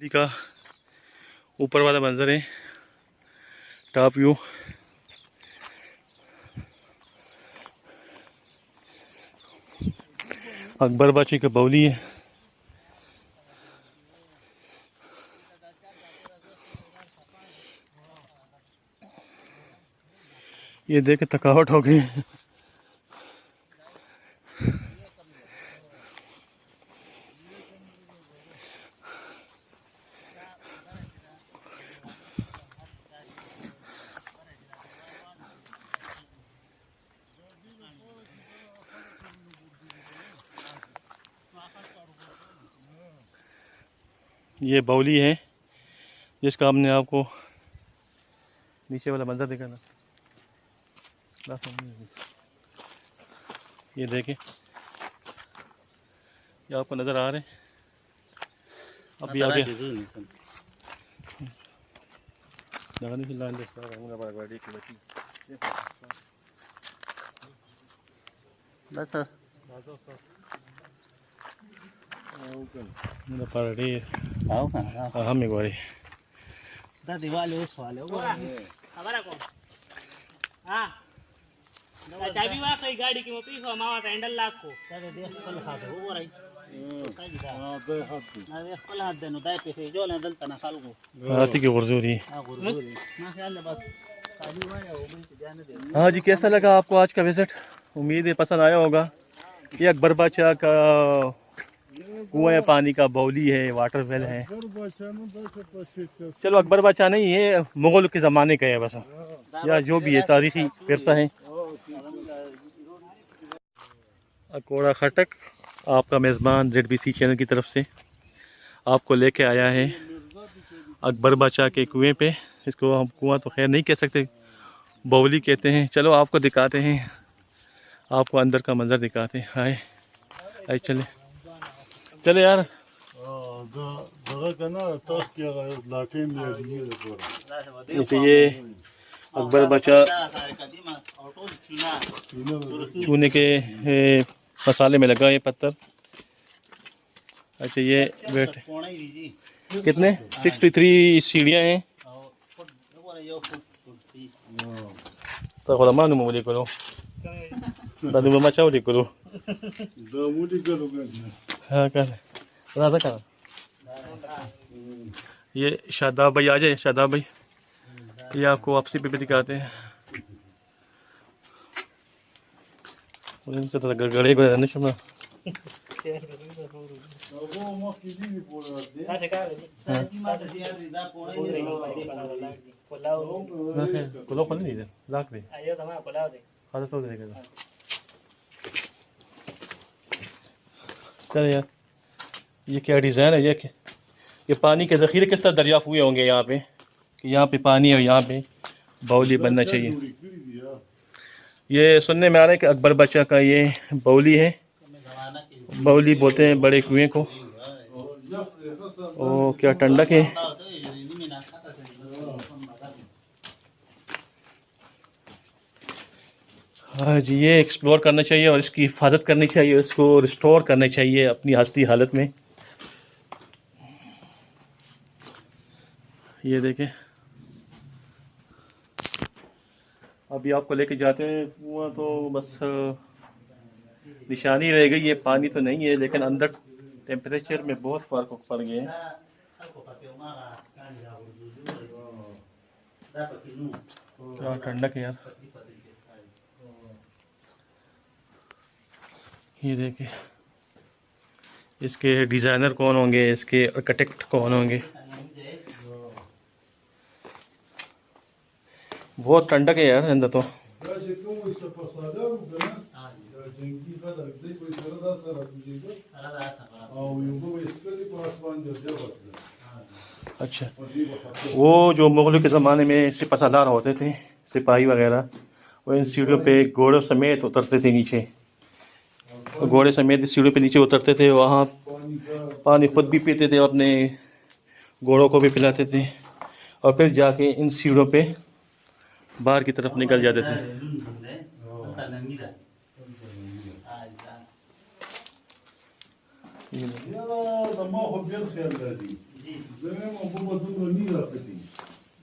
का ऊपर वाला मंजर है, टॉप व्यू। अकबर बाची का बावली है। ये देखे थकावट हो गई। ये बावली है जिसका हमने आपको नीचे वाला मंजर दिखाना। ये देखें, ये आपको नज़र आ रहे हैं। अभी आगे हम एक बारी चाबी वा कई गाड़ी की मोपी को मावा हैंडल लाख को अरे देख कल खा दे वो रही हां दे कल हाथ देनो दाई पे जो ले दल तना खाल को आती की गुरजूरी। गुरगुरी माशाल्लाह बस चाबी वा या वो भी ध्यान दे। हाँ जी, कैसा लगा आपको आज का विजिट? उम्मीद है पसंद आया होगा। ये अकबर बादशाह का कुआं पानी का बावली है, वाटर वेल है। चलो अकबर बादशाह नहीं है, मुगल के ज़माने का है बस, या जो भी है तारीखी विरसा है। अकोड़ा खटक आपका मेज़बान ZBC चैनल की तरफ से आपको लेके आया है अकबर बादशाह के कुएं पे। इसको हम कुआं तो खैर नहीं कह सकते, बावली कहते हैं। चलो आपको दिखाते हैं, आपको अंदर का मंजर दिखाते हैं। हाय आए चले चले यार। जैसे ये अकबर बादशाह चूने के मसाले में लगा ये पत्थर। अच्छा ये वेट कितने 63 सीढ़ियाँ हैं। तो खुला मुझे करो दादू मचा करो। हाँ कर राजा कर। ये शादाब भाई आ जाए। शादाब भाई ये आपको वापसी पे भी दिखाते हैं। गड़े गड़े रहने शमा कोलो खोल नहीं दे लाख दे खाता तो देगा। चल यार ये क्या डिज़ाइन है? ये पानी के ज़ख़ीरे किस तरह दरियाफ़्त हुए होंगे यहाँ पे कि यहाँ पे पानी है और यहाँ पे बावली बनना चाहिए। ये सुनने में आ रहा है कि अकबर बादशाह का ये बावली है। बावली बोलते हैं बड़े कुएं को। ओ क्या ठंडक है। हाँ जी, ये एक्सप्लोर करना चाहिए और इसकी हिफाजत करनी चाहिए, इसको रिस्टोर करना चाहिए अपनी असली हालत में। ये देखें, अभी आपको लेके जाते हैं कुआं, तो बस निशानी रह गई। ये पानी तो नहीं है लेकिन अंदर टेम्परेचर में बहुत फ़र्क पड़ गए हैं। क्या ठंडक है यार। ये देखिए, इसके डिज़ाइनर कौन होंगे, इसके आर्किटेक्ट कौन होंगे। बहुत ठंडक है यार अंदर तो। अच्छा, वो जो मुगलों के ज़माने में सिपह सालार होते थे, सिपाही वगैरह, वो इन सीढ़ियों पे घोड़ों समेत उतरते थे नीचे। घोड़े समेत सीढ़ियों पे नीचे उतरते थे, वहाँ पानी खुद भी पीते थे और अपने घोड़ों को भी पिलाते थे, और फिर जाके इन सीढ़ियों पे बाहर की तरफ निकल जाते थे।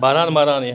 बारान है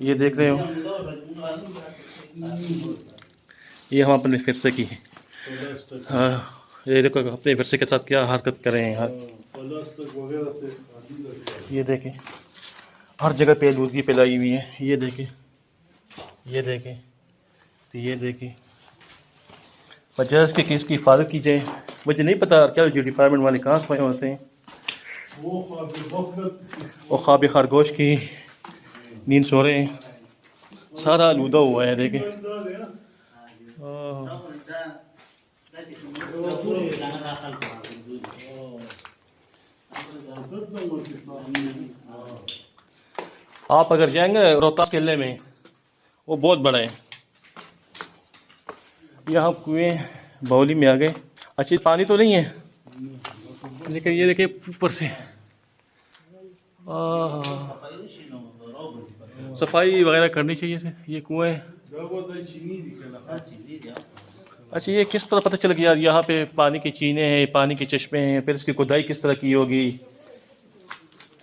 ये देख रहे हो, ये हम अपने फिरसे की है। हाँ, ये देखो अपने फिरसे के साथ क्या हरकत कर रहे हैं यहाँ। ये देखें हर जगह पे आलूदगी फैलाई हुई है। ये देखें, ये देखें, तो ये देखें वजह इसके कि इसकी हिफाजत की जाए। मुझे नहीं पता क्या जो डिपार्टमेंट वाले कहाँ सोए होते हैं। वो ख्वाब खरगोश की नींद सो रहे हैं, सारा आलूदा हुआ है देखें। आप अगर जाएंगे रोहतास किले में, वो बहुत बड़ा है। यहाँ कुएं बाउली में आ गए। अच्छी पानी तो नहीं है, लेकिन ये देखिए ऊपर से सफाई वगैरह करनी चाहिए से। ये कुएं, अच्छा ये किस तरह पता चल गया यहाँ पे पानी की चीने हैं, पानी के चश्मे हैं, फिर इसकी खुदाई किस तरह की होगी,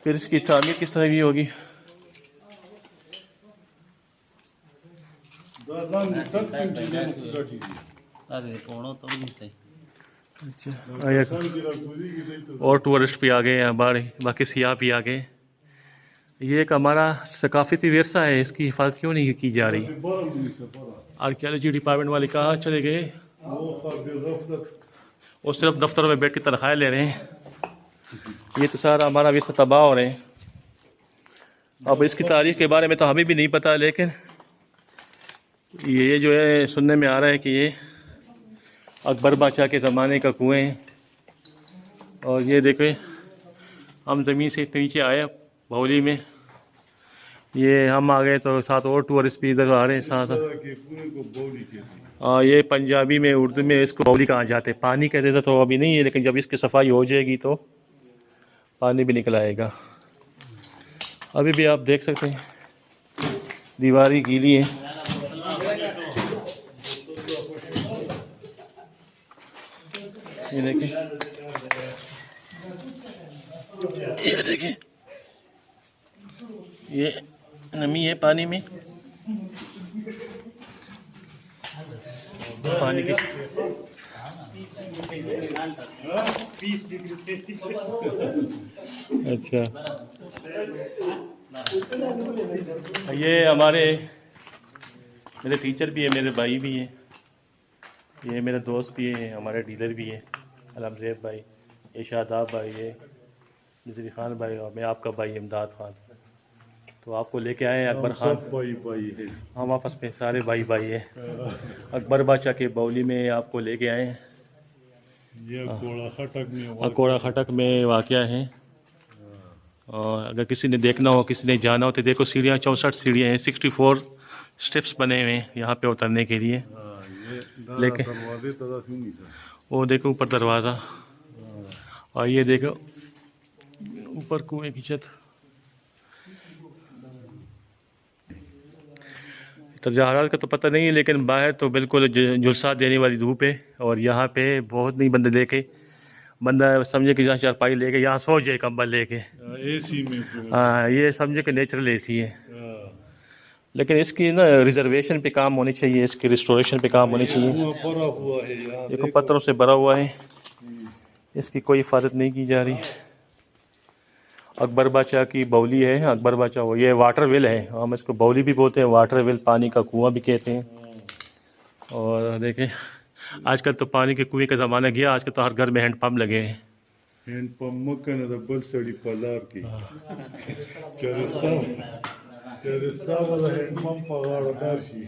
फिर इसकी तामीर किस तरह की होगी। अच्छा, और टूरिस्ट भी आ गए हैं, बाकी सियाह भी आ गए। ये एक हमारा सकाफती विरसा है, इसकी हिफाजत क्यों नहीं की जा रही। आर्कियोलॉजी डिपार्टमेंट वाले कहाँ चले गए, वो सिर्फ दफ्तरों में बैठ के तनख्वाहें ले रहे हैं। ये तो सारा हमारा विरसा तबाह हो रहे हैं। अब इसकी तारीख के बारे में तो हमें भी नहीं पता, लेकिन ये जो है सुनने में आ रहा है कि ये अकबर बादशाह के ज़माने का कुएं हैं। और ये देखें हम ज़मीन से इतने नीचे आए बाउली में, ये हम आ गए तो साथ और टूरिस्ट भी इधर आ रहे हैं साथ। ये पंजाबी में उर्दू में इसको बाउली कहा जाते हैं। पानी कहते थे तो अभी नहीं है, लेकिन जब इसकी सफाई हो जाएगी तो पानी भी निकल आएगा। अभी भी आप देख सकते हैं दीवारी गीली है। ये देखें, ये देखें, ये नमी है पानी में, पानी की अच्छा ये हमारे मेरे टीचर भी है, मेरे भाई भी हैं, ये मेरे दोस्त भी हैं, हमारे डीलर भी हैं, अलमज़ेब भाई, ये शादाब भाई, ये नज़ीर खान भाई, और मैं आपका भाई इमदाद खान। तो आपको लेके आए हैं अकबर खान, भाई है। हम आपस में सारे भाई भाई हैं। अकबर बादशाह के बाउली में आपको लेके आए हैं। ये अकोड़ा खटक में वाक़या है। और अगर किसी ने देखना हो, किसी ने जाना हो तो देखो सीढ़ियाँ 64 सीढ़ियाँ हैं, 64 स्टेप्स बने हुए हैं यहाँ पे उतरने के लिए। लेकिन वो देखो ऊपर दरवाज़ा, और ये देखो ऊपर कुएं की छत। दर्जा हरारत का तो पता नहीं है, लेकिन बाहर तो बिल्कुल झुलसा देने वाली धूप है। और यहाँ पे बहुत नहीं बंदे देखे, बंदा समझे कि जहाँ चारपाई लेके यहाँ सो जाए कंबल लेके, एसी में। हाँ ये समझे कि नेचुरल एसी है। लेकिन इसकी ना रिजर्वेशन पे काम होनी चाहिए, इसकी रिस्टोरेशन पे काम होनी चाहिए। भरा हुआ है यहाँ, देखो पत्थरों से भरा हुआ है, इसकी कोई हिफाजत नहीं की जा रही। अकबर बादशाह की बाउली है, अकबर बादशाह वो ये वाटर वेल है, हम इसको बाउली भी बोलते हैं, वाटर वेल पानी का कुआं भी कहते हैं। और देखें आजकल तो पानी के कुएं का ज़माना गया, आजकल तो हर घर में हैंडपम्प लगे हैं। हैंडपम्प मकन द बल सड़ी पलार की चरस्ता वाला हैंडपम्प पगार दार शी।